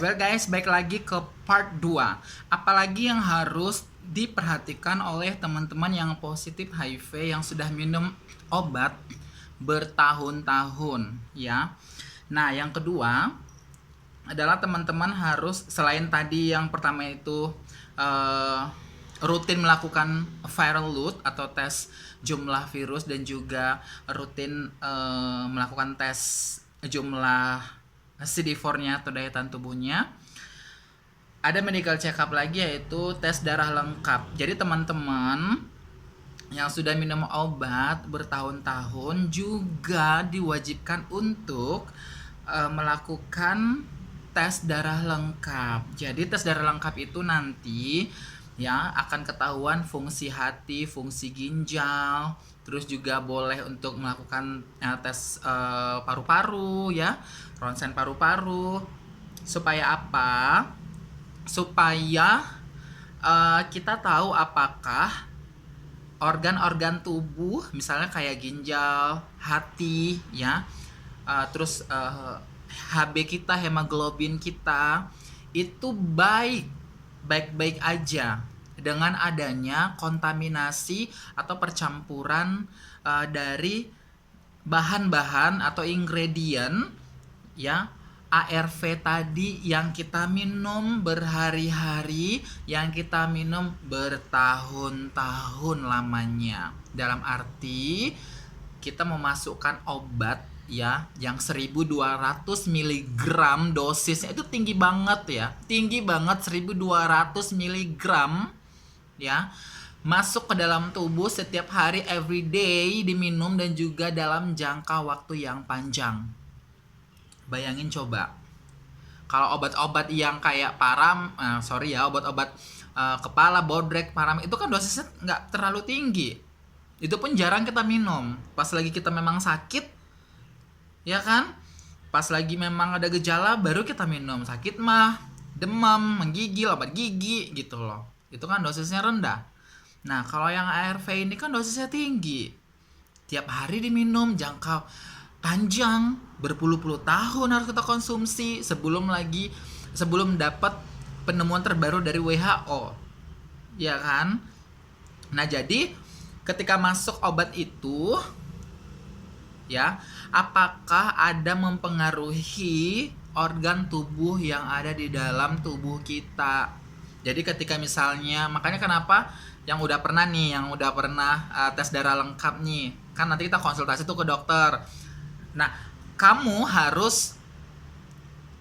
Well guys, baik lagi ke part 2. Apalagi yang harus diperhatikan oleh teman-teman yang positif HIV yang sudah minum obat bertahun-tahun ya. Nah, yang kedua adalah teman-teman harus selain tadi yang pertama itu eh, rutin melakukan viral load atau tes jumlah virus dan juga rutin melakukan tes jumlah CD4-nya atau daya tahan tubuhnya. Ada medical check up lagi yaitu tes darah lengkap. Jadi teman-teman yang sudah minum obat bertahun-tahun juga diwajibkan untuk melakukan tes darah lengkap. Jadi tes darah lengkap itu nanti ya akan ketahuan fungsi hati, fungsi ginjal, terus juga boleh untuk melakukan tes paru-paru ya, ronsen paru-paru. Supaya apa? Supaya kita tahu apakah organ-organ tubuh misalnya kayak ginjal, hati ya, terus HB kita, hemoglobin kita itu baik-baik aja dengan adanya kontaminasi atau percampuran dari bahan-bahan atau ingredient ya ARV tadi yang kita minum berhari-hari, yang kita minum bertahun-tahun lamanya. Dalam arti kita memasukkan obat ya yang 1200 mg dosisnya itu tinggi banget ya. Tinggi banget 1200 mg ya. Masuk ke dalam tubuh setiap hari, every day diminum dan juga dalam jangka waktu yang panjang. Bayangin coba, kalau obat-obat yang kayak obat-obat kepala, bodrek, param itu kan dosisnya nggak terlalu tinggi. Itu pun jarang kita minum. Pas lagi kita memang sakit, ya kan? Pas lagi memang ada gejala baru kita minum. Sakit mah, demam, menggigil, obat gigi gitu loh. Itu kan dosisnya rendah. Nah, kalau yang ARV ini kan dosisnya tinggi. Tiap hari diminum, jangka panjang, berpuluh-puluh tahun harus kita konsumsi sebelum dapat penemuan terbaru dari WHO. Ya kan? Nah, jadi ketika masuk obat itu ya, apakah ada mempengaruhi organ tubuh yang ada di dalam tubuh kita? Jadi ketika misalnya, makanya kenapa yang udah pernah tes darah lengkap nih, kan nanti kita konsultasi tuh ke dokter. Nah, kamu harus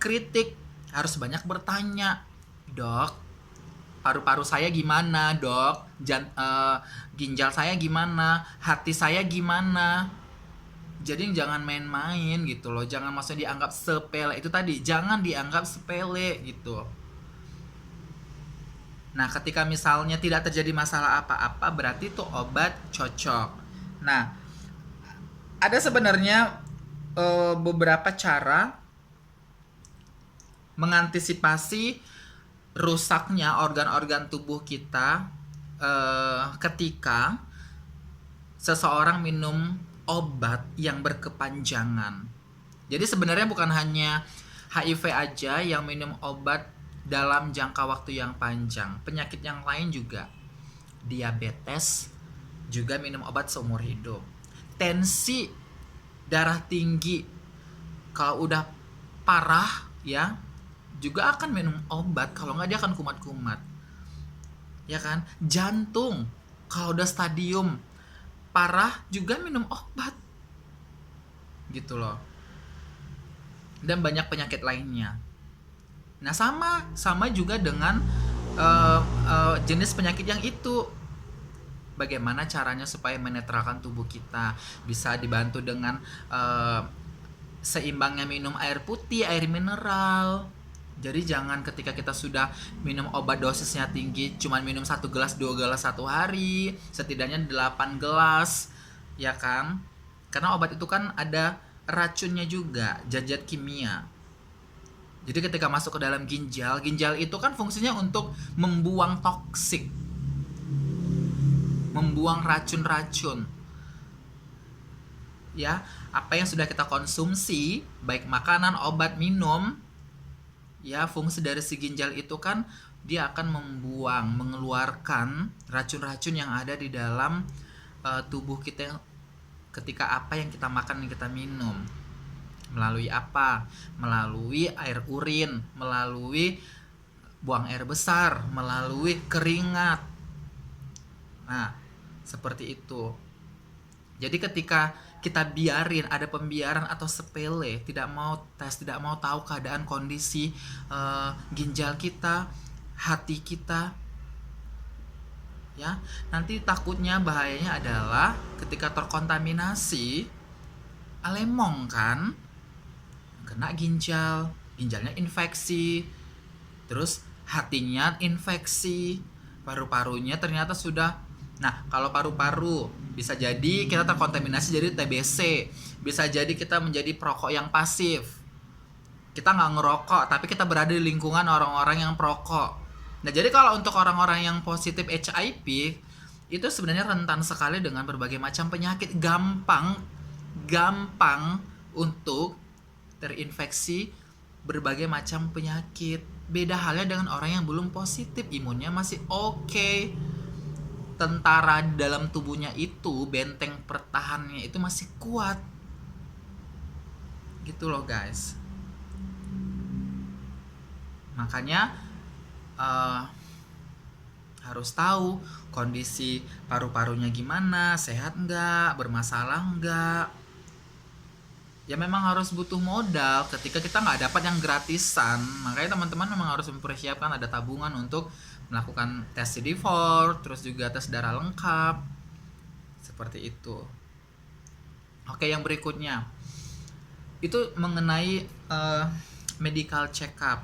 kritik, harus banyak bertanya. Dok, paru-paru saya gimana, dok? Ginjal saya gimana? Hati saya gimana? Jadi jangan main-main gitu loh. Jangan maksudnya dianggap sepele. Itu tadi, jangan dianggap sepele gitu. Nah, ketika misalnya tidak terjadi masalah apa-apa, berarti tuh obat cocok. Nah, ada sebenarnya beberapa cara mengantisipasi rusaknya organ-organ tubuh kita ketika seseorang minum obat yang berkepanjangan. Jadi sebenarnya bukan hanya HIV aja yang minum obat dalam jangka waktu yang panjang. Penyakit yang lain juga. Diabetes juga minum obat seumur hidup. Tensi darah tinggi kalau udah parah ya juga akan minum obat, kalau nggak dia akan kumat-kumat ya kan. Jantung kalau udah stadium parah juga minum obat gitu loh, dan banyak penyakit lainnya. Nah, sama juga dengan jenis penyakit yang itu. Bagaimana caranya supaya menetralkan tubuh kita? Bisa dibantu dengan seimbangnya minum air putih, air mineral. Jadi jangan ketika kita sudah minum obat dosisnya tinggi, cuma minum 1 gelas, 2 gelas satu hari, setidaknya 8 gelas, ya kan? Karena obat itu kan ada racunnya juga, zat-zat kimia. Jadi ketika masuk ke dalam ginjal itu kan fungsinya untuk membuang toksik, membuang racun-racun ya. Apa yang sudah kita konsumsi, baik makanan, obat, minum, Ya, fungsi dari si ginjal itu kan dia akan mengeluarkan racun-racun yang ada di dalam tubuh kita ketika apa yang kita makan dan kita minum. Melalui apa? Melalui air urin, melalui buang air besar, melalui keringat. Nah, seperti itu. Jadi ketika kita biarin ada pembiaran atau sepele, tidak mau tes, tidak mau tahu keadaan kondisi ginjal kita, hati kita, ya, nanti takutnya bahayanya adalah ketika terkontaminasi alemong kan, kena ginjalnya infeksi, terus hatinya infeksi, paru-parunya ternyata sudah. Nah, kalau paru-paru bisa jadi kita terkontaminasi jadi TBC, bisa jadi kita menjadi perokok yang pasif. Kita nggak ngerokok, tapi kita berada di lingkungan orang-orang yang perokok. Nah, jadi kalau untuk orang-orang yang positif HIV, itu sebenarnya rentan sekali dengan berbagai macam penyakit, gampang untuk terinfeksi berbagai macam penyakit. Beda halnya dengan orang yang belum positif, imunnya masih oke. Tentara dalam tubuhnya itu, benteng pertahanannya itu masih kuat. Gitu loh guys. Makanya harus tahu kondisi paru-parunya gimana, sehat nggak, bermasalah nggak. Ya memang harus butuh modal ketika kita nggak dapat yang gratisan. Makanya teman-teman memang harus mempersiapkan ada tabungan untuk melakukan tes CD4, terus juga tes darah lengkap. Seperti itu. Oke, yang berikutnya itu mengenai medical check up.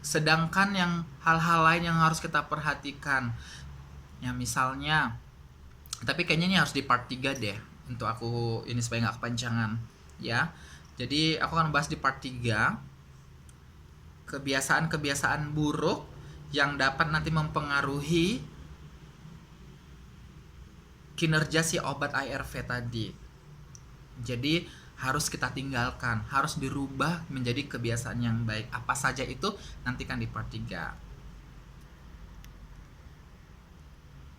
Sedangkan yang hal-hal lain yang harus kita perhatikan, ya misalnya, tapi kayaknya ini harus di part 3 deh, untuk aku ini supaya nggak kepanjangan ya. Jadi aku akan bahas di part 3 kebiasaan-kebiasaan buruk yang dapat nanti mempengaruhi kinerja si obat ARV tadi. Jadi harus kita tinggalkan, harus dirubah menjadi kebiasaan yang baik. Apa saja itu nantikan di part 3.